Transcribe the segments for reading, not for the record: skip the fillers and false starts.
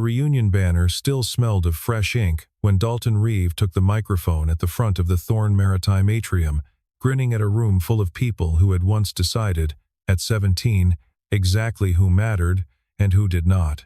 reunion banner still smelled of fresh ink when Dalton Reeve took the microphone at the front of the Thorn Maritime atrium, grinning at a room full of people who had once decided, at 17, exactly who mattered and who did not.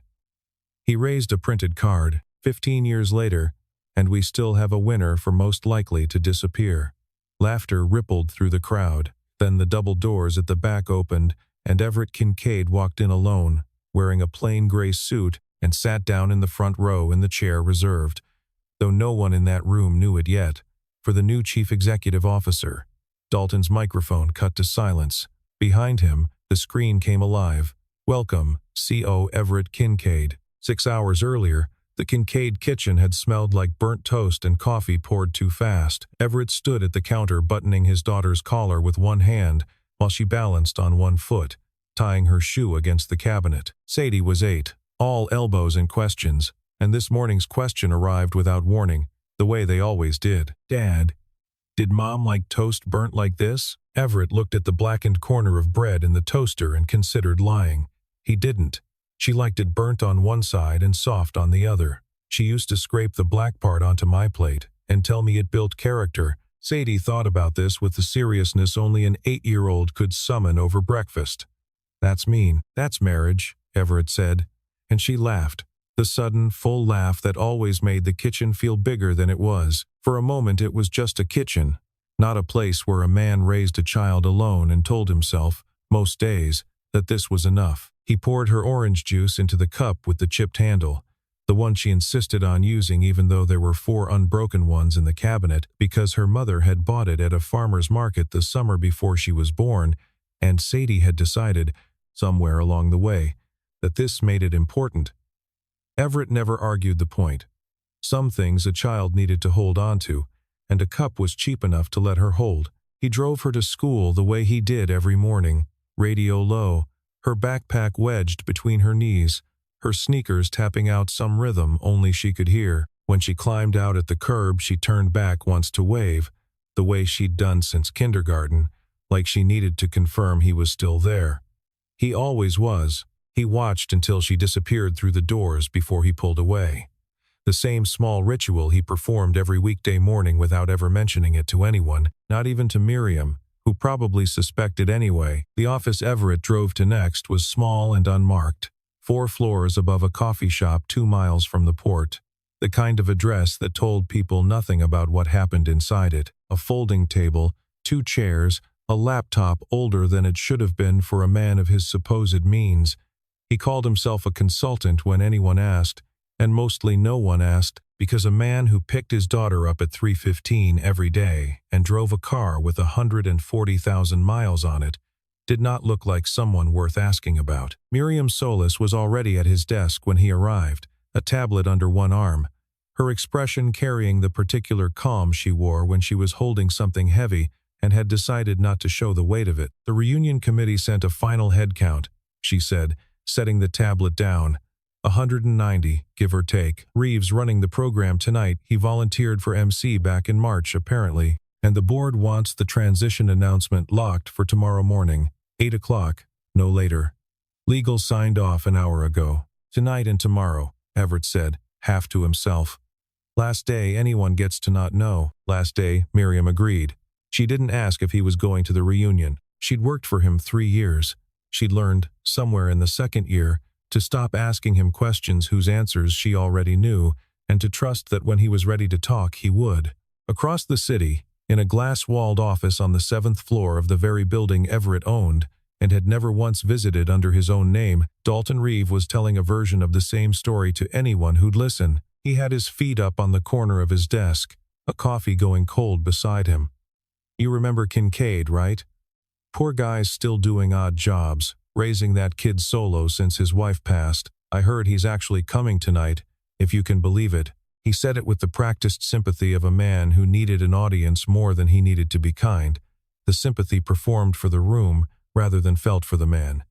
He raised a printed card, 15 years later, and we still have a winner for most likely to disappear. Laughter rippled through the crowd. Then the double doors at the back opened, and Everett Kincaid walked in alone, wearing a plain gray suit, and sat down in the front row in the chair reserved, though no one in that room knew it yet, for the new chief executive officer. Dalton's microphone cut to silence. Behind him, the screen came alive. "Welcome, C.O. Everett Kincaid." 6 hours earlier, the Kincaid kitchen had smelled like burnt toast and coffee poured too fast. Everett stood at the counter buttoning his daughter's collar with one hand while she balanced on one foot, tying her shoe against the cabinet. Sadie was 8, all elbows and questions, and this morning's question arrived without warning, the way they always did. "Dad, did Mom like toast burnt like this?" Everett looked at the blackened corner of bread in the toaster and considered lying. He didn't. She liked it burnt on one side and soft on the other. "She used to scrape the black part onto my plate and tell me it built character." Sadie thought about this with the seriousness only an 8-year-old could summon over breakfast. "That's mean. That's marriage," Everett said, and she laughed, the sudden, full laugh that always made the kitchen feel bigger than it was. For a moment it was just a kitchen, not a place where a man raised a child alone and told himself, most days, that this was enough. He poured her orange juice into the cup with the chipped handle, the one she insisted on using even though there were 4 unbroken ones in the cabinet because her mother had bought it at a farmer's market the summer before she was born, and Sadie had decided, somewhere along the way, that this made it important. Everett never argued the point. Some things a child needed to hold on to, and a cup was cheap enough to let her hold. He drove her to school the way he did every morning, radio low, her backpack wedged between her knees, her sneakers tapping out some rhythm only she could hear. When she climbed out at the curb, she turned back once to wave, the way she'd done since kindergarten, like she needed to confirm he was still there. He always was. He watched until she disappeared through the doors before he pulled away. The same small ritual he performed every weekday morning without ever mentioning it to anyone, not even to Miriam, who probably suspected anyway. The office Everett drove to next was small and unmarked, 4 floors above a coffee shop 2 miles from the port, the kind of address that told people nothing about what happened inside it. A folding table, 2 chairs, a laptop older than it should have been for a man of his supposed means. He called himself a consultant when anyone asked, and mostly no one asked, because a man who picked his daughter up at 3:15 every day and drove a car with 140,000 miles on it did not look like someone worth asking about. Miriam Solis was already at his desk when he arrived, a tablet under one arm, her expression carrying the particular calm she wore when she was holding something heavy and had decided not to show the weight of it. "The reunion committee sent a final head count," she said, setting the tablet down. 190, give or take. "Reeves running the program tonight. He volunteered for MC back in March, apparently. And the board wants the transition announcement locked for tomorrow morning, 8 o'clock, no later. Legal signed off an hour ago. Tonight and tomorrow," Everett said, half to himself. "Last day anyone gets to not know." "Last day," Miriam agreed. She didn't ask if he was going to the reunion. She'd worked for him 3 years. She'd learned, somewhere in the 2nd year, to stop asking him questions whose answers she already knew, and to trust that when he was ready to talk, he would. Across the city, in a glass-walled office on the 7th floor of the very building Everett owned, and had never once visited under his own name, Dalton Reeve was telling a version of the same story to anyone who'd listen. He had his feet up on the corner of his desk, a coffee going cold beside him. "You remember Kincaid, right? Poor guy's still doing odd jobs, raising that kid solo since his wife passed. I heard he's actually coming tonight, if you can believe it." He said it with the practiced sympathy of a man who needed an audience more than he needed to be kind. The sympathy performed for the room rather than felt for the man.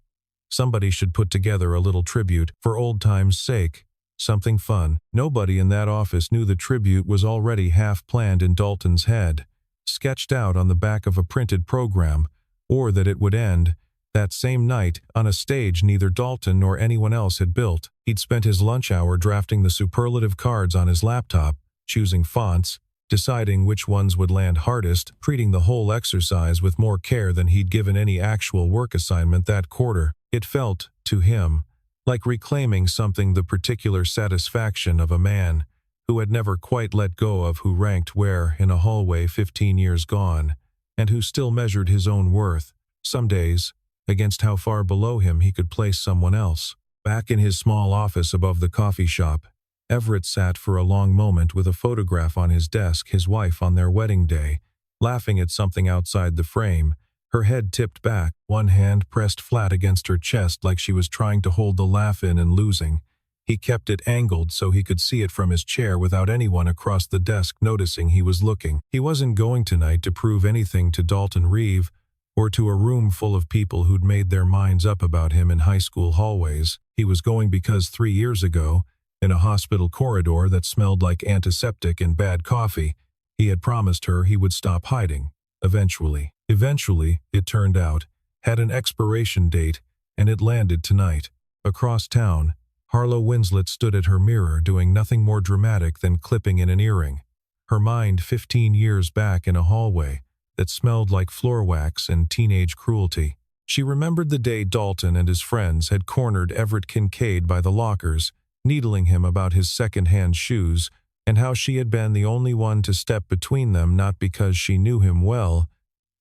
Somebody should put together a little tribute, for old time's sake. Something fun. Nobody in that office knew the tribute was already half planned in Dalton's head, sketched out on the back of a printed program, or that it would end, That same night, on a stage neither Dalton nor anyone else had built, he'd spent his lunch hour drafting the superlative cards on his laptop, choosing fonts, deciding which ones would land hardest, treating the whole exercise with more care than he'd given any actual work assignment that quarter. It felt, to him, like reclaiming something, the particular satisfaction of a man who had never quite let go of who ranked where in a hallway 15 years gone, and who still measured his own worth, some days, against how far below him he could place someone else. Back in his small office above the coffee shop, Everett sat for a long moment with a photograph on his desk, his wife on their wedding day, laughing at something outside the frame, her head tipped back, one hand pressed flat against her chest like she was trying to hold the laugh in and losing. He kept it angled so he could see it from his chair without anyone across the desk noticing he was looking. He wasn't going tonight to prove anything to Dalton Reeve, or to a room full of people who'd made their minds up about him in high school hallways. He was going because 3 years ago, in a hospital corridor that smelled like antiseptic and bad coffee, he had promised her he would stop hiding, eventually. Eventually, it turned out, had an expiration date, and it landed tonight. Across town, Harlow Winslet stood at her mirror doing nothing more dramatic than clipping in an earring, her mind 15 years back in a hallway that smelled like floor wax and teenage cruelty. She remembered the day Dalton and his friends had cornered Everett Kincaid by the lockers, needling him about his second-hand shoes, and how she had been the only one to step between them, not because she knew him well.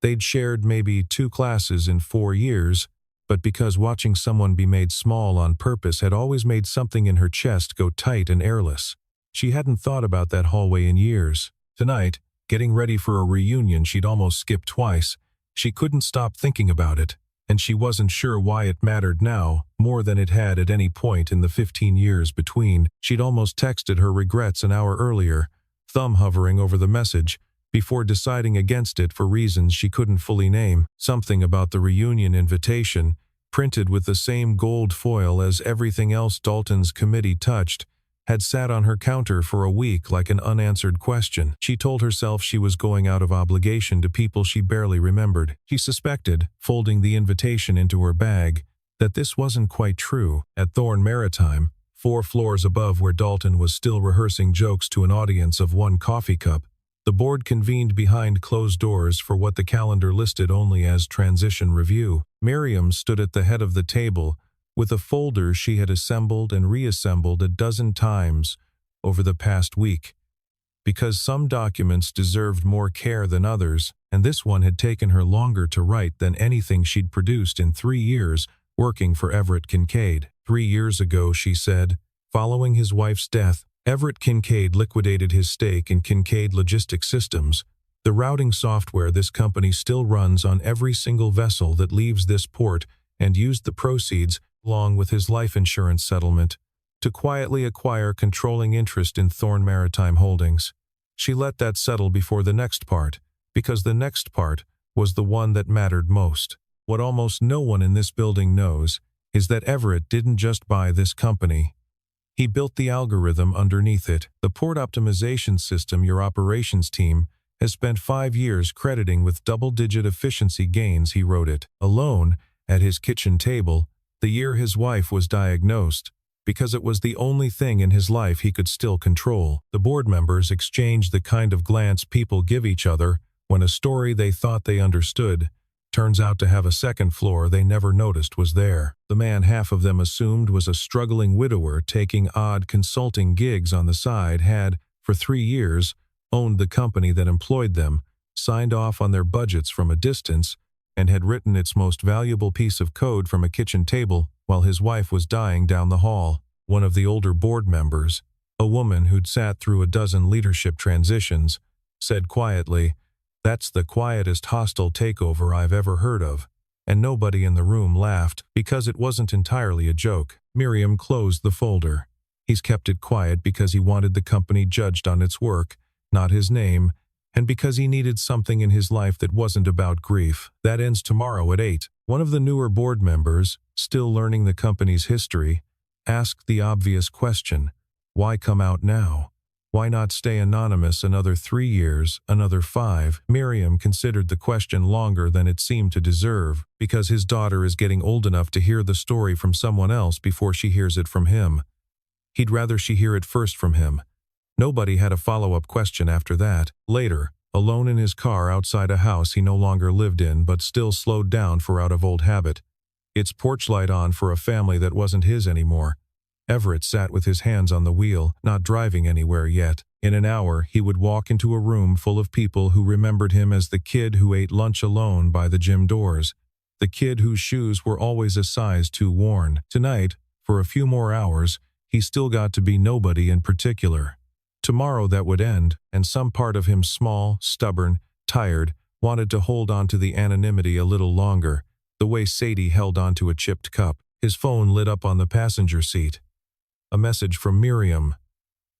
They'd shared maybe 2 classes in 4 years, but because watching someone be made small on purpose had always made something in her chest go tight and airless. She hadn't thought about that hallway in years. Tonight, getting ready for a reunion she'd almost skipped twice, she couldn't stop thinking about it, and she wasn't sure why it mattered now more than it had at any point in the 15 years between. She'd almost texted her regrets an hour earlier, thumb hovering over the message, before deciding against it for reasons she couldn't fully name. Something about the reunion invitation, printed with the same gold foil as everything else Dalton's committee touched, had sat on her counter for a week like an unanswered question. She told herself she was going out of obligation to people she barely remembered. She suspected, folding the invitation into her bag, that this wasn't quite true. At Thorn Maritime, 4 floors above where Dalton was still rehearsing jokes to an audience of 1 coffee cup, the board convened behind closed doors for what the calendar listed only as transition review. Miriam stood at the head of the table, with a folder she had assembled and reassembled a dozen times over the past week. Because some documents deserved more care than others, and this one had taken her longer to write than anything she'd produced in 3 years working for Everett Kincaid. 3 years ago, she said, following his wife's death, Everett Kincaid liquidated his stake in Kincaid Logistics Systems, the routing software this company still runs on every single vessel that leaves this port, and used the proceeds, along with his life insurance settlement, to quietly acquire controlling interest in Thorn Maritime Holdings. She let that settle before the next part, because the next part was the one that mattered most. What almost no one in this building knows is that Everett didn't just buy this company. He built the algorithm underneath it, the port optimization system your operations team has spent 5 years crediting with double-digit efficiency gains. He wrote it alone at his kitchen table the year his wife was diagnosed, because it was the only thing in his life he could still control. The board members exchanged the kind of glance people give each other when a story they thought they understood turns out to have a second floor they never noticed was there. The man half of them assumed was a struggling widower taking odd consulting gigs on the side had, for 3 years, owned the company that employed them, signed off on their budgets from a distance, and had written its most valuable piece of code from a kitchen table while his wife was dying down the hall. One of the older board members, a woman who'd sat through a dozen leadership transitions, said quietly, "That's the quietest hostile takeover I've ever heard of," and nobody in the room laughed because it wasn't entirely a joke. Miriam closed the folder. He's kept it quiet because he wanted the company judged on its work, not his name, and because he needed something in his life that wasn't about grief. That ends tomorrow at 8. One of the newer board members, still learning the company's history, asked the obvious question, why come out now? Why not stay anonymous another 3 years, another 5? Miriam considered the question longer than it seemed to deserve, because his daughter is getting old enough to hear the story from someone else before she hears it from him. He'd rather she hear it first from him. Nobody had a follow-up question after that. Later, alone in his car outside a house he no longer lived in but still slowed down for out of old habit, its porch light on for a family that wasn't his anymore. Everett sat with his hands on the wheel, not driving anywhere yet. In an hour, he would walk into a room full of people who remembered him as the kid who ate lunch alone by the gym doors, the kid whose shoes were always a size too worn. Tonight, for a few more hours, he still got to be nobody in particular. Tomorrow that would end, and some part of him, small, stubborn, tired, wanted to hold on to the anonymity a little longer, the way Sadie held onto a chipped cup. His phone lit up on the passenger seat. A message from Miriam.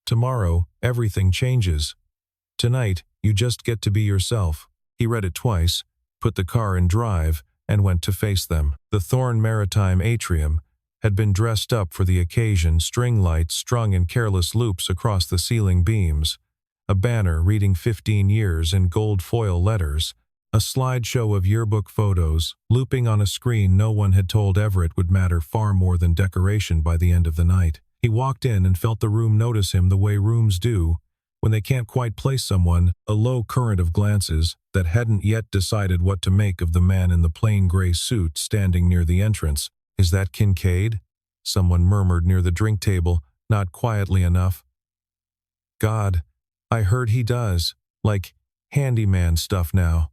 Tomorrow, everything changes. Tonight, you just get to be yourself. He read it twice, put the car in drive, and went to face them. The Thorn Maritime atrium had been dressed up for the occasion, string lights strung in careless loops across the ceiling beams, a banner reading 15 years in gold foil letters, a slideshow of yearbook photos, looping on a screen no one had told Everett would matter far more than decoration by the end of the night. He walked in and felt the room notice him the way rooms do when they can't quite place someone, a low current of glances that hadn't yet decided what to make of the man in the plain gray suit standing near the entrance. "Is that Kincaid?" someone murmured near the drink table, not quietly enough. "God, I heard he does, like, handyman stuff now."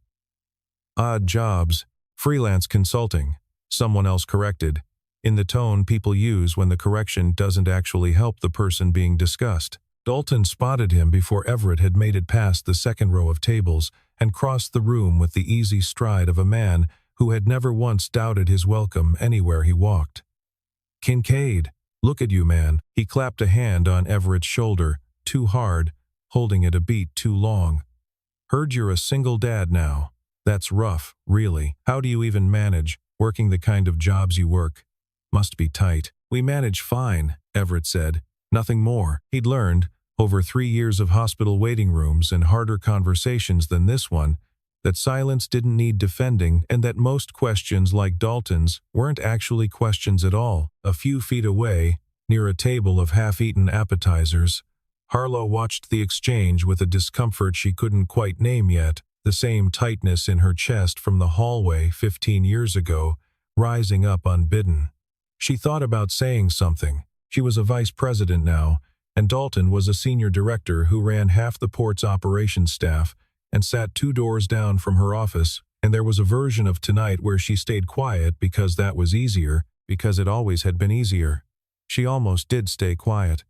"Odd jobs, freelance consulting," someone else corrected, in the tone people use when the correction doesn't actually help the person being discussed. Dalton spotted him before Everett had made it past the second row of tables and crossed the room with the easy stride of a man who had never once doubted his welcome anywhere he walked. "Kincaid, look at you, man." He clapped a hand on Everett's shoulder, too hard, holding it a beat too long. "Heard you're a single dad now. That's rough, really. How do you even manage, working the kind of jobs you work? Must be tight." "We manage fine," Everett said. Nothing more. He'd learned, over 3 years of hospital waiting rooms and harder conversations than this one, that silence didn't need defending and that most questions like Dalton's weren't actually questions at all. A few feet away, near a table of half-eaten appetizers, Harlow watched the exchange with a discomfort she couldn't quite name yet, the same tightness in her chest from the hallway 15 years ago, rising up unbidden. She thought about saying something. She was a vice president now, and Dalton was a senior director who ran half the port's operations staff and sat 2 doors down from her office, and there was a version of tonight where she stayed quiet because that was easier, because it always had been easier. She almost did stay quiet.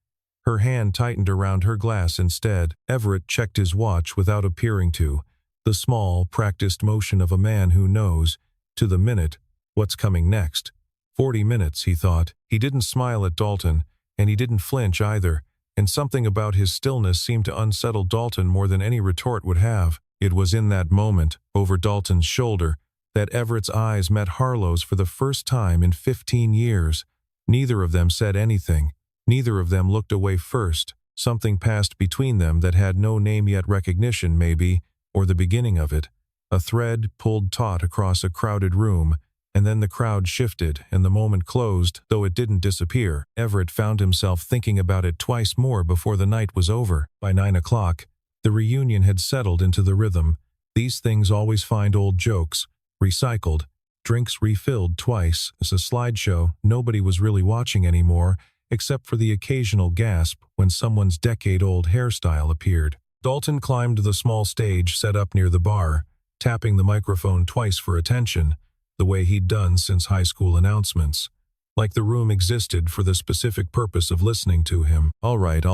Her hand tightened around her glass instead. Everett checked his watch without appearing to, the small, practiced motion of a man who knows, to the minute, what's coming next. 40 minutes, he thought. He didn't smile at Dalton, and he didn't flinch either, and something about his stillness seemed to unsettle Dalton more than any retort would have. It was in that moment, over Dalton's shoulder, that Everett's eyes met Harlow's for the first time in 15 years. Neither of them said anything. Neither of them looked away first. Something passed between them that had no name yet, recognition maybe, or the beginning of it. A thread pulled taut across a crowded room, and then the crowd shifted and the moment closed, though it didn't disappear. Everett found himself thinking about it twice more before the night was over. By 9 o'clock, the reunion had settled into the rhythm. These things always find old jokes, recycled, drinks refilled twice. As a slideshow, nobody was really watching anymore, except for the occasional gasp when someone's decade-old hairstyle appeared. Dalton climbed the small stage set up near the bar, tapping the microphone twice for attention, the way he'd done since high school announcements, like the room existed for the specific purpose of listening to him. All right,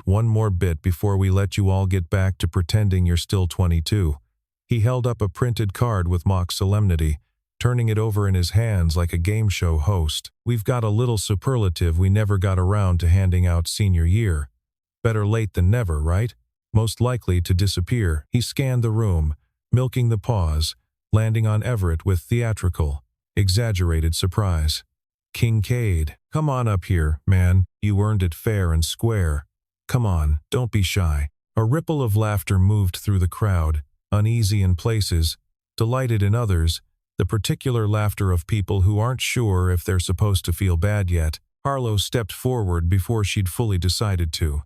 one more bit before we let you all get back to pretending you're still 22. He held up a printed card with mock solemnity, turning it over in his hands like a game show host. "We've got a little superlative we never got around to handing out senior year. Better late than never, right? Most likely to disappear." He scanned the room, milking the pause, landing on Everett with theatrical, exaggerated surprise. "Kincaid, come on up here, man. You earned it fair and square." Come on, don't be shy." A ripple of laughter moved through the crowd, uneasy in places, delighted in others, the particular laughter of people who aren't sure if they're supposed to feel bad yet. Harlow stepped forward before she'd fully decided to.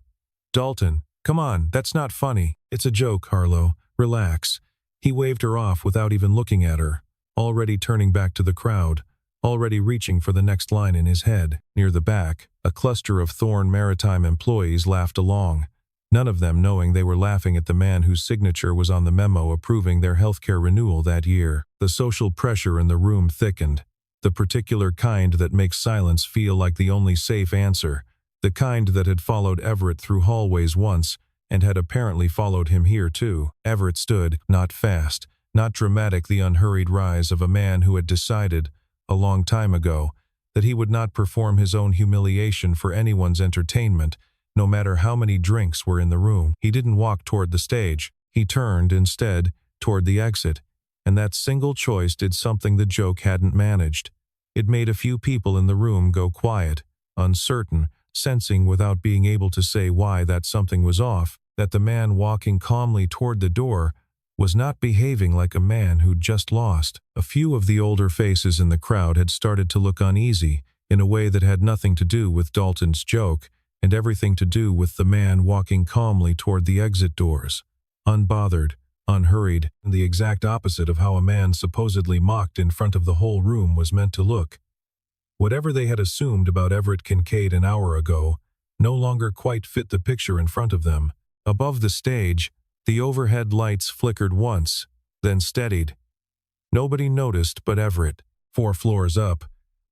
"Dalton, come on, that's not funny. It's a joke, Harlow. Relax." He waved her off without even looking at her, already turning back to the crowd, already reaching for the next line in his head. Near the back, a cluster of Thorn Maritime employees laughed along, none of them knowing they were laughing at the man whose signature was on the memo approving their healthcare renewal that year. The social pressure in the room thickened, the particular kind that makes silence feel like the only safe answer, the kind that had followed Everett through hallways once, and had apparently followed him here too. Everett stood, not fast, not dramatic, the unhurried rise of a man who had decided, a long time ago, that he would not perform his own humiliation for anyone's entertainment, no matter how many drinks were in the room. He didn't walk toward the stage. He turned, instead, toward the exit, and that single choice did something the joke hadn't managed. It made a few people in the room go quiet, uncertain, sensing without being able to say why that something was off, that the man walking calmly toward the door was not behaving like a man who'd just lost. A few of the older faces in the crowd had started to look uneasy in a way that had nothing to do with Dalton's joke and everything to do with the man walking calmly toward the exit doors. Unbothered, unhurried, and the exact opposite of how a man supposedly mocked in front of the whole room was meant to look. Whatever they had assumed about Everett Kincaid an hour ago no longer quite fit the picture in front of them. Above the stage, the overhead lights flickered once, then steadied. Nobody noticed but Everett. 4 floors up,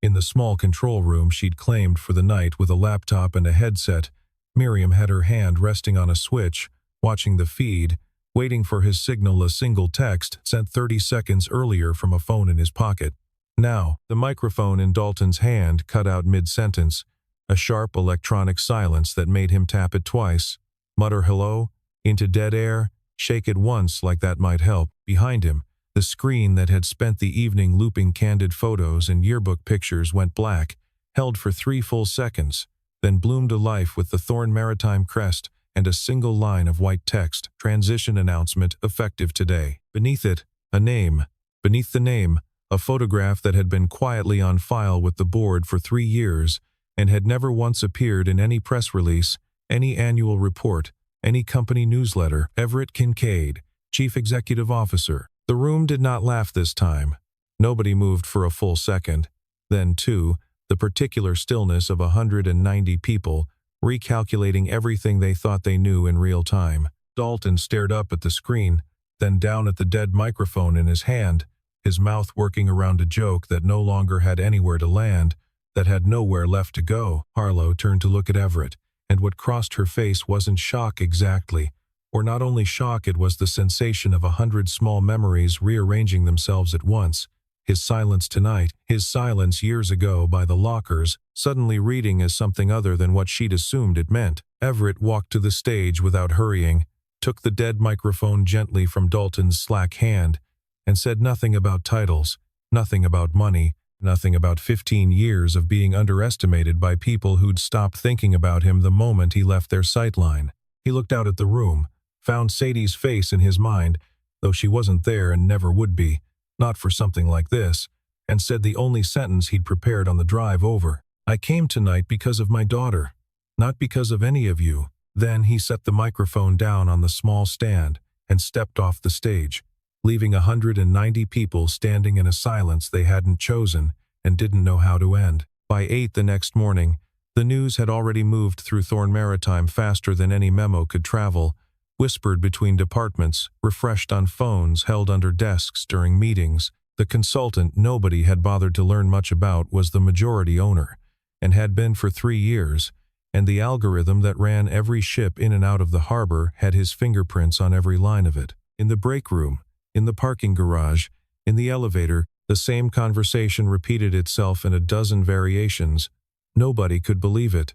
in the small control room she'd claimed for the night with a laptop and a headset, Miriam had her hand resting on a switch, watching the feed, waiting for his signal, a single text sent 30 seconds earlier from a phone in his pocket. Now, the microphone in Dalton's hand cut out mid-sentence, a sharp electronic silence that made him tap it twice, mutter hello, into dead air, shake it once like that might help. Behind him, the screen that had spent the evening looping candid photos and yearbook pictures went black, held for 3 full seconds, then bloomed to life with the Thorn Maritime crest and a single line of white text, transition announcement effective today. Beneath it, a name. Beneath the name, a photograph that had been quietly on file with the board for 3 years and had never once appeared in any press release, any annual report, any company newsletter. Everett Kincaid, Chief Executive Officer. The room did not laugh this time. Nobody moved for a full second. Then, too, the particular stillness of 190 people, recalculating everything they thought they knew in real time. Dalton stared up at the screen, then down at the dead microphone in his hand, his mouth working around a joke that no longer had anywhere to land, that had nowhere left to go. Harlow turned to look at Everett, and what crossed her face wasn't shock exactly, or not only shock, it was the sensation of 100 small memories rearranging themselves at once. His silence tonight, his silence years ago by the lockers, suddenly reading as something other than what she'd assumed it meant. Everett walked to the stage without hurrying, took the dead microphone gently from Dalton's slack hand, and said nothing about titles, nothing about money, nothing about 15 years of being underestimated by people who'd stopped thinking about him the moment he left their sightline. He looked out at the room, found Sadie's face in his mind, though she wasn't there and never would be, not for something like this, and said the only sentence he'd prepared on the drive over. "I came tonight because of my daughter, not because of any of you." Then he set the microphone down on the small stand and stepped off the stage, leaving 190 people standing in a silence they hadn't chosen and didn't know how to end. By 8 the next morning, the news had already moved through Thorn Maritime faster than any memo could travel, whispered between departments, refreshed on phones held under desks during meetings. The consultant nobody had bothered to learn much about was the majority owner, and had been for 3 years, and the algorithm that ran every ship in and out of the harbor had his fingerprints on every line of it. In the break room, in the parking garage, in the elevator, the same conversation repeated itself in a dozen variations. Nobody could believe it,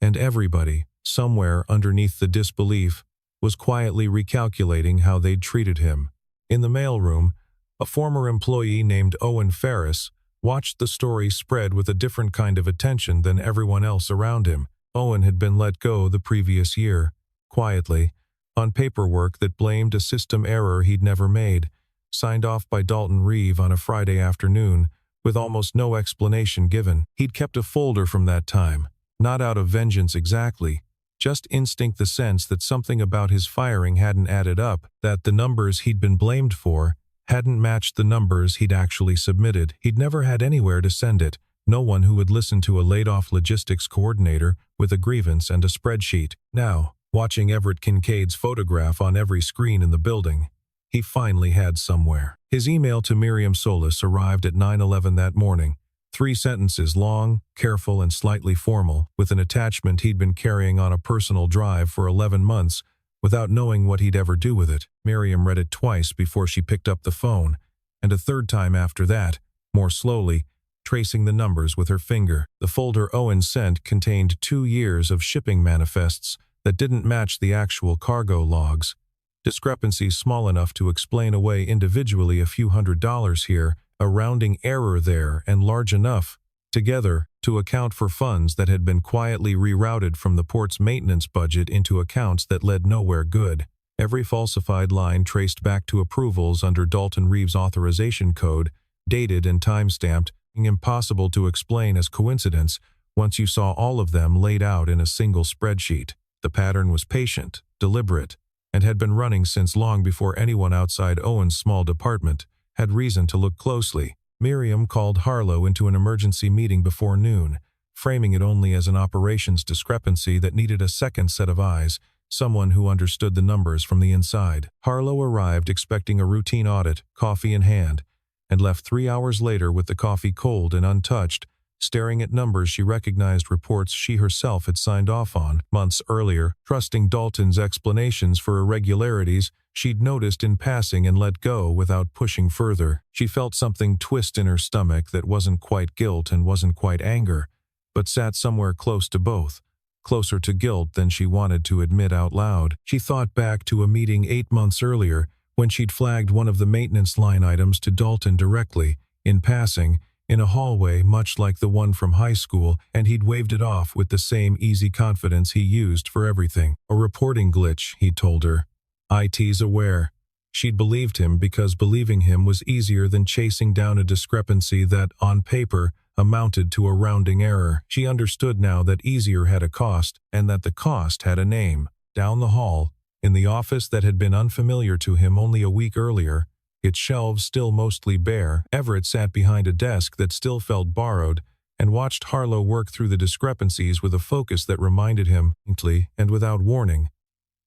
and everybody, somewhere underneath the disbelief, was quietly recalculating how they'd treated him. In the mailroom, a former employee named Owen Ferris watched the story spread with a different kind of attention than everyone else around him. Owen had been let go the previous year, quietly, on paperwork that blamed a system error he'd never made, signed off by Dalton Reeve on a Friday afternoon, with almost no explanation given. He'd kept a folder from that time, not out of vengeance exactly, just instinct, the sense that something about his firing hadn't added up, that the numbers he'd been blamed for hadn't matched the numbers he'd actually submitted. He'd never had anywhere to send it, no one who would listen to a laid-off logistics coordinator with a grievance and a spreadsheet. Now, watching Everett Kincaid's photograph on every screen in the building, he finally had somewhere. His email to Miriam Solis arrived at 9:11 that morning. 3 sentences long, careful, and slightly formal, with an attachment he'd been carrying on a personal drive for 11 months without knowing what he'd ever do with it. Miriam read it twice before she picked up the phone, and a third time after that, more slowly, tracing the numbers with her finger. The folder Owen sent contained 2 years of shipping manifests that didn't match the actual cargo logs. Discrepancies small enough to explain away individually a few $100s here, a rounding error there, and large enough, together, to account for funds that had been quietly rerouted from the port's maintenance budget into accounts that led nowhere good. Every falsified line traced back to approvals under Dalton Reeve's authorization code, dated and time-stamped, impossible to explain as coincidence once you saw all of them laid out in a single spreadsheet. The pattern was patient, deliberate, and had been running since long before anyone outside Owen's small department had reason to look closely. Miriam called Harlow into an emergency meeting before noon, framing it only as an operations discrepancy that needed a second set of eyes, someone who understood the numbers from the inside. Harlow arrived expecting a routine audit, coffee in hand, and left 3 hours later with the coffee cold and untouched, staring at numbers she recognized, reports she herself had signed off on months earlier, trusting Dalton's explanations for irregularities she'd noticed in passing and let go without pushing further. She felt something twist in her stomach that wasn't quite guilt and wasn't quite anger, but sat somewhere close to both, closer to guilt than she wanted to admit out loud. She thought back to a meeting 8 months earlier when she'd flagged one of the maintenance line items to Dalton directly, in passing, in a hallway much like the one from high school, and he'd waved it off with the same easy confidence he used for everything. A reporting glitch, he'd told her. IT's aware. She'd believed him because believing him was easier than chasing down a discrepancy that, on paper, amounted to a rounding error. She understood now that easier had a cost, and that the cost had a name. Down the hall, in the office that had been unfamiliar to him only a week earlier, its shelves still mostly bare, Everett sat behind a desk that still felt borrowed and watched Harlow work through the discrepancies with a focus that reminded him, faintly and without warning,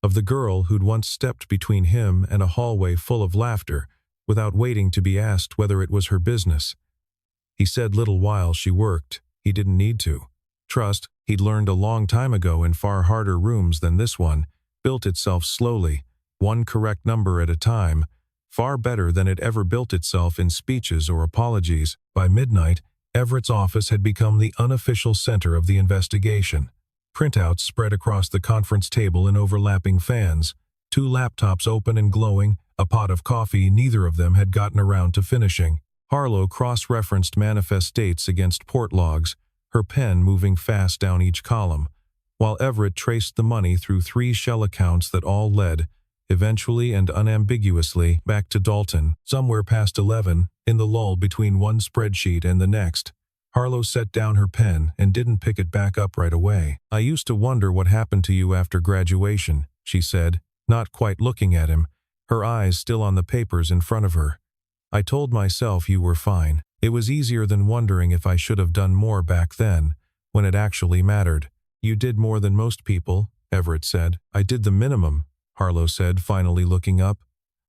of the girl who'd once stepped between him and a hallway full of laughter without waiting to be asked whether it was her business. He said little while she worked. He didn't need to. Trust, he'd learned a long time ago in far harder rooms than this one, built itself slowly, one correct number at a time, far better than it ever built itself in speeches or apologies. By midnight, Everett's office had become the unofficial center of the investigation. Printouts spread across the conference table in overlapping fans, 2 laptops open and glowing, a pot of coffee neither of them had gotten around to finishing. Harlow cross-referenced manifest dates against port logs, her pen moving fast down each column, while Everett traced the money through 3 shell accounts that all led, eventually and unambiguously, back to Dalton. Somewhere past 11, in the lull between one spreadsheet and the next, Harlow set down her pen and didn't pick it back up right away. "I used to wonder what happened to you after graduation," she said, not quite looking at him, her eyes still on the papers in front of her. "I told myself you were fine. It was easier than wondering if I should have done more back then, when it actually mattered." "You did more than most people," Everett said. "I did the minimum," Harlow said, finally looking up.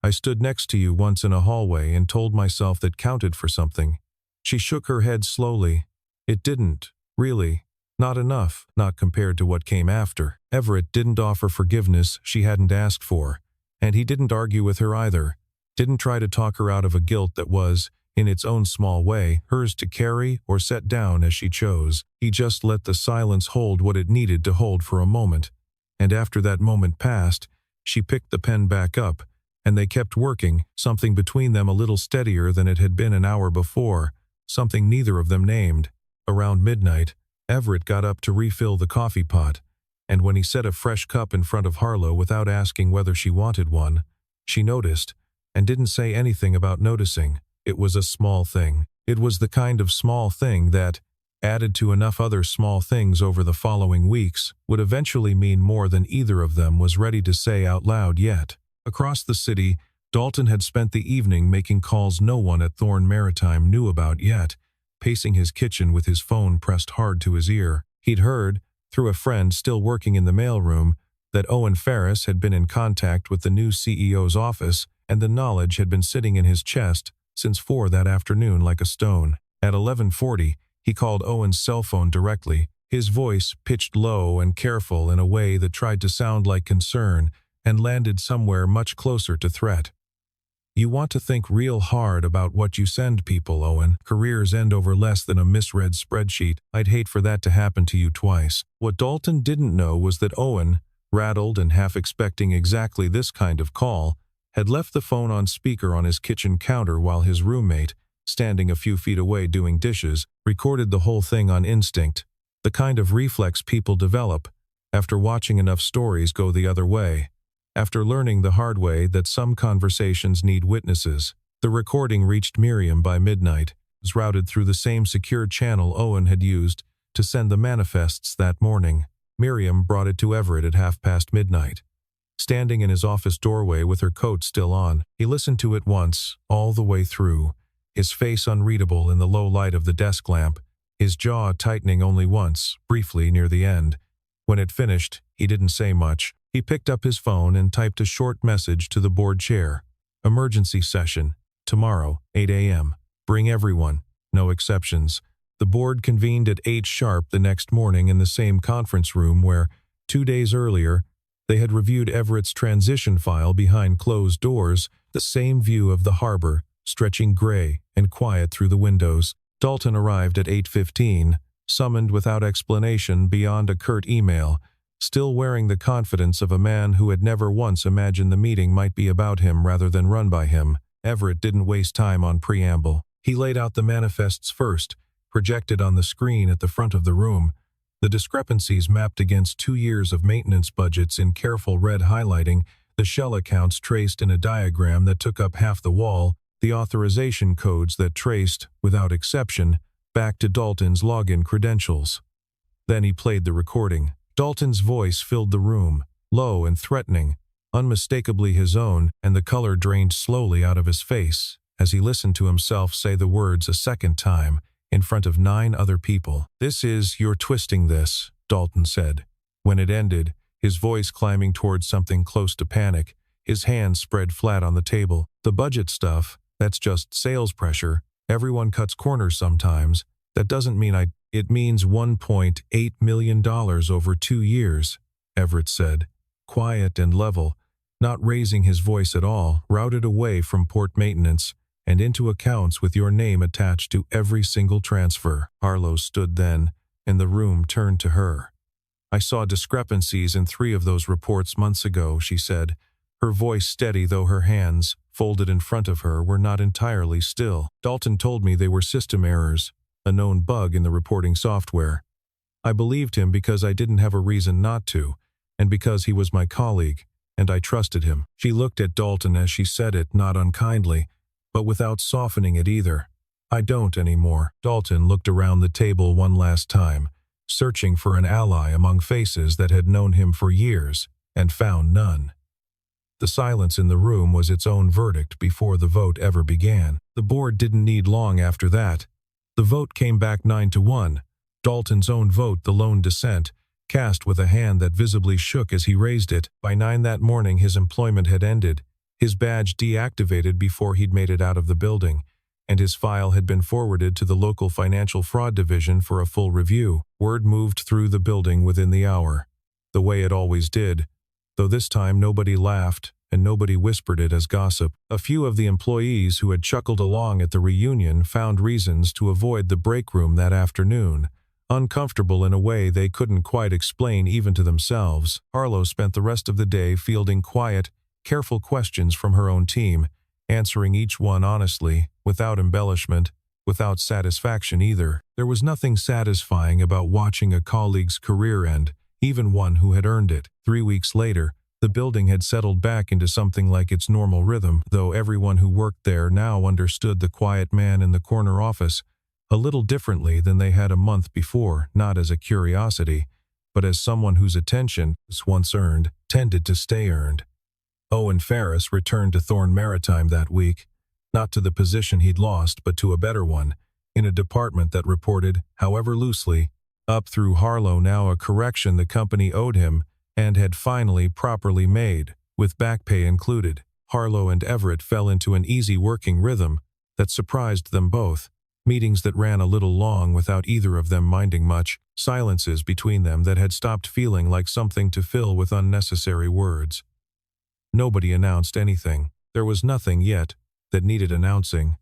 "I stood next to you once in a hallway and told myself that counted for something." She shook her head slowly. "It didn't, really. Not enough, not compared to what came after." Everett didn't offer forgiveness she hadn't asked for, and he didn't argue with her either, didn't try to talk her out of a guilt that was, in its own small way, hers to carry or set down as she chose. He just let the silence hold what it needed to hold for a moment, and after that moment passed, she picked the pen back up, and they kept working, something between them a little steadier than it had been an hour before, something neither of them named. Around midnight, Everett got up to refill the coffee pot, and when he set a fresh cup in front of Harlow without asking whether she wanted one, she noticed, and didn't say anything about noticing. It was a small thing. It was the kind of small thing that, added to enough other small things over the following weeks, would eventually mean more than either of them was ready to say out loud yet. Across the city, Dalton had spent the evening making calls no one at Thorn Maritime knew about yet, pacing his kitchen with his phone pressed hard to his ear. He'd heard, through a friend still working in the mailroom, that Owen Ferris had been in contact with the new CEO's office, and the knowledge had been sitting in his chest since 4 that afternoon like a stone. At 11:40, he called Owen's cell phone directly, his voice pitched low and careful in a way that tried to sound like concern and landed somewhere much closer to threat. "You want to think real hard about what you send people, Owen. Careers end over less than a misread spreadsheet. I'd hate for that to happen to you twice." What Dalton didn't know was that Owen, rattled and half expecting exactly this kind of call, had left the phone on speaker on his kitchen counter while his roommate, standing a few feet away doing dishes, recorded the whole thing on instinct, the kind of reflex people develop after watching enough stories go the other way. After learning the hard way that some conversations need witnesses, the recording reached Miriam by midnight. It was routed through the same secure channel Owen had used to send the manifests that morning. Miriam brought it to Everett at midnight. Standing in his office doorway with her coat still on, he listened to it once, all the way through, his face unreadable in the low light of the desk lamp, his jaw tightening only once, briefly near the end. When it finished, he didn't say much. He picked up his phone and typed a short message to the board chair. "Emergency session. Tomorrow, 8 a.m. Bring everyone. No exceptions." The board convened at 8 sharp the next morning in the same conference room where, 2 days earlier, they had reviewed Everett's transition file behind closed doors, the same view of the harbor, stretching gray and quiet through the windows. Dalton arrived at 8:15, summoned without explanation beyond a curt email, still wearing the confidence of a man who had never once imagined the meeting might be about him rather than run by him. Everett didn't waste time on preamble. He laid out the manifests first, projected on the screen at the front of the room, the discrepancies mapped against 2 years of maintenance budgets in careful red highlighting, the shell accounts traced in a diagram that took up half the wall, the authorization codes that traced, without exception, back to Dalton's login credentials. Then he played the recording. Dalton's voice filled the room, low and threatening, unmistakably his own, and the color drained slowly out of his face as he listened to himself say the words a second time in front of 9 other people. "You're twisting this," Dalton said. When it ended, his voice climbing towards something close to panic, his hands spread flat on the table. "The budget stuff, that's just sales pressure. Everyone cuts corners sometimes. That doesn't mean It means $1.8 million over 2 years, Everett said, quiet and level, not raising his voice at all, routed away from port maintenance and into accounts with your name attached to every single transfer. Harlow stood then, and the room turned to her. "I saw discrepancies in 3 of those reports months ago," she said, her voice steady though her hands, folded in front of her, were not entirely still. "Dalton told me they were system errors, a known bug in the reporting software. I believed him because I didn't have a reason not to, and because he was my colleague, and I trusted him." She looked at Dalton as she said it, not unkindly, but without softening it either. "I don't anymore." Dalton looked around the table one last time, searching for an ally among faces that had known him for years, and found none. The silence in the room was its own verdict before the vote ever began. The board didn't need long after that. The vote came back 9-1, Dalton's own vote the lone dissent, cast with a hand that visibly shook as he raised it. By 9 that morning his employment had ended, his badge deactivated before he'd made it out of the building, and his file had been forwarded to the local financial fraud division for a full review. Word moved through the building within the hour, the way it always did, though this time nobody laughed and nobody whispered it as gossip. A few of the employees who had chuckled along at the reunion found reasons to avoid the break room that afternoon, uncomfortable in a way they couldn't quite explain even to themselves. Harlow spent the rest of the day fielding quiet, careful questions from her own team, answering each one honestly, without embellishment, without satisfaction either. There was nothing satisfying about watching a colleague's career end, even one who had earned it. 3 weeks later, the building had settled back into something like its normal rhythm, though everyone who worked there now understood the quiet man in the corner office a little differently than they had a month before, not as a curiosity, but as someone whose attention, once earned, tended to stay earned. Owen Ferris returned to Thorn Maritime that week, not to the position he'd lost, but to a better one, in a department that reported, however loosely, up through Harlow, now a correction the company owed him and had finally properly made, with back pay included. Harlow and Everett fell into an easy working rhythm that surprised them both. Meetings that ran a little long without either of them minding much, silences between them that had stopped feeling like something to fill with unnecessary words. Nobody announced anything. There was nothing yet that needed announcing,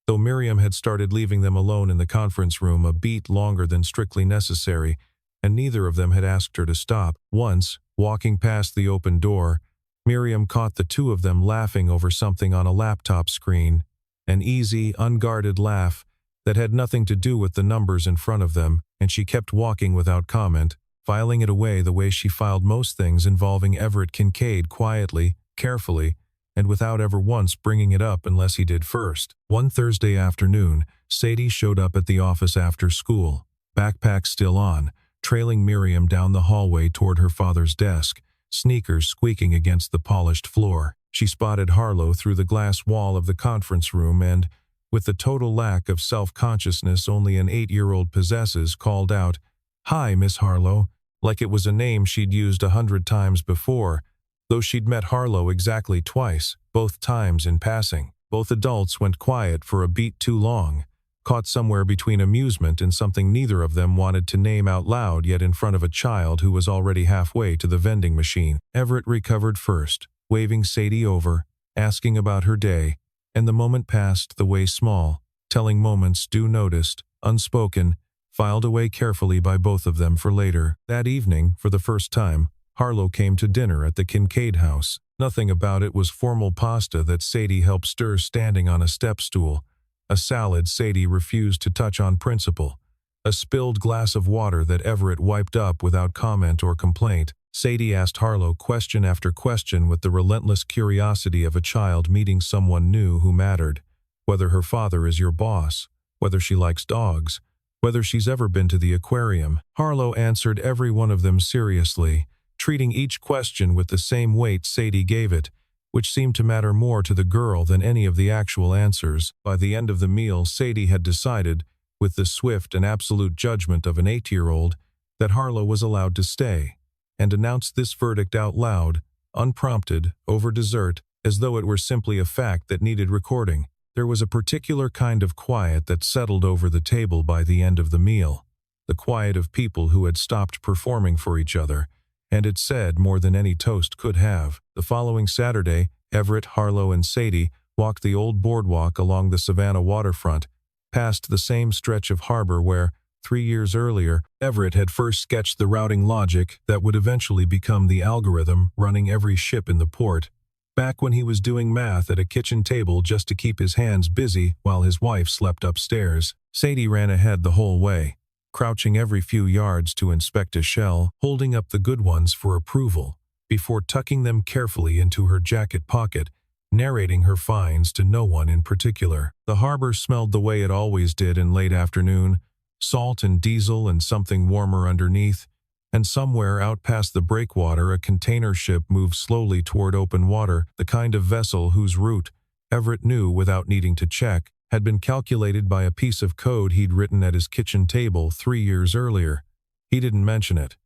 though Miriam had started leaving them alone in the conference room a beat longer than strictly necessary, and neither of them had asked her to stop. Once, walking past the open door, Miriam caught the two of them laughing over something on a laptop screen, an easy, unguarded laugh that had nothing to do with the numbers in front of them, and she kept walking without comment, filing it away the way she filed most things involving Everett Kincaid, quietly, carefully, and without ever once bringing it up unless he did first. One Thursday afternoon, Sadie showed up at the office after school, backpack still on, trailing Miriam down the hallway toward her father's desk, sneakers squeaking against the polished floor. She spotted Harlow through the glass wall of the conference room and, with the total lack of self-consciousness only an 8-year-old possesses, called out, "Hi, Miss Harlow," like it was a name she'd used 100 times before, though she'd met Harlow exactly twice, both times in passing. Both adults went quiet for a beat too long, caught somewhere between amusement and something neither of them wanted to name out loud, yet in front of a child who was already halfway to the vending machine. Everett recovered first, waving Sadie over, asking about her day, and the moment passed the way small, telling moments due noticed, unspoken, filed away carefully by both of them for later. That evening, for the first time, Harlow came to dinner at the Kincaid house. Nothing about it was formal pasta that Sadie helped stir standing on a step stool, a salad Sadie refused to touch on principle, a spilled glass of water that Everett wiped up without comment or complaint. Sadie asked Harlow question after question with the relentless curiosity of a child meeting someone new who mattered. Whether her father is your boss, whether she likes dogs, whether she's ever been to the aquarium. Harlow answered every one of them seriously, treating each question with the same weight Sadie gave it, which seemed to matter more to the girl than any of the actual answers. By the end of the meal, Sadie had decided, with the swift and absolute judgment of an 8-year-old, that Harlow was allowed to stay, and announced this verdict out loud, unprompted, over dessert, as though it were simply a fact that needed recording. There was a particular kind of quiet that settled over the table by the end of the meal, the quiet of people who had stopped performing for each other, and it said more than any toast could have. The following Saturday, Everett, Harlow, and Sadie walked the old boardwalk along the Savannah waterfront, past the same stretch of harbor where, 3 years earlier, Everett had first sketched the routing logic that would eventually become the algorithm running every ship in the port, back when he was doing math at a kitchen table just to keep his hands busy while his wife slept upstairs. Sadie ran ahead the whole way, crouching every few yards to inspect a shell, holding up the good ones for approval, before tucking them carefully into her jacket pocket, narrating her finds to no one in particular. The harbor smelled the way it always did in late afternoon, salt and diesel and something warmer underneath, and somewhere out past the breakwater a container ship moved slowly toward open water, the kind of vessel whose route, Everett knew without needing to check, had been calculated by a piece of code he'd written at his kitchen table 3 years earlier. He didn't mention it.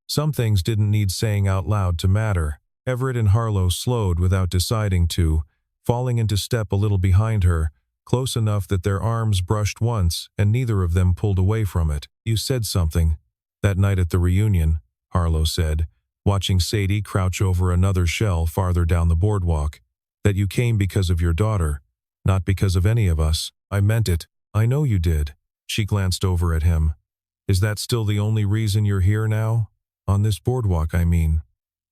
Some things didn't need saying out loud to matter. Everett and Harlow slowed without deciding to, falling into step a little behind her, close enough that their arms brushed once and neither of them pulled away from it. "You said something that night at the reunion," Harlow said, watching Sadie crouch over another shell farther down the boardwalk, "that you came because of your daughter, not because of any of us." "I meant it." "I know you did." She glanced over at him. "Is that still the only reason you're here now? On this boardwalk, I mean.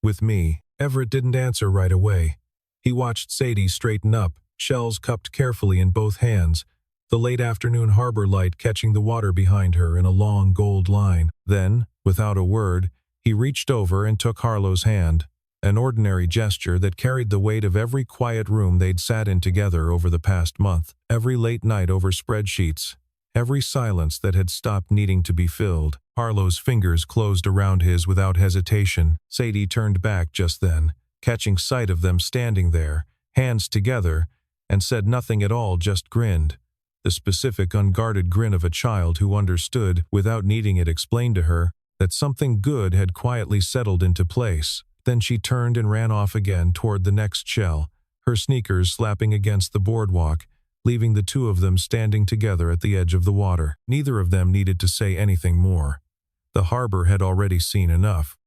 With me?" Everett didn't answer right away. He watched Sadie straighten up, shells cupped carefully in both hands, the late afternoon harbor light catching the water behind her in a long gold line. Then, without a word, he reached over and took Harlow's hand, an ordinary gesture that carried the weight of every quiet room they'd sat in together over the past month, every late night over spreadsheets, every silence that had stopped needing to be filled. Harlow's fingers closed around his without hesitation. Sadie turned back just then, catching sight of them standing there, hands together, and said nothing at all, just grinned. The specific, unguarded grin of a child who understood, without needing it explained to her, that something good had quietly settled into place. Then she turned and ran off again toward the next shell, her sneakers slapping against the boardwalk, leaving the two of them standing together at the edge of the water. Neither of them needed to say anything more. The harbor had already seen enough.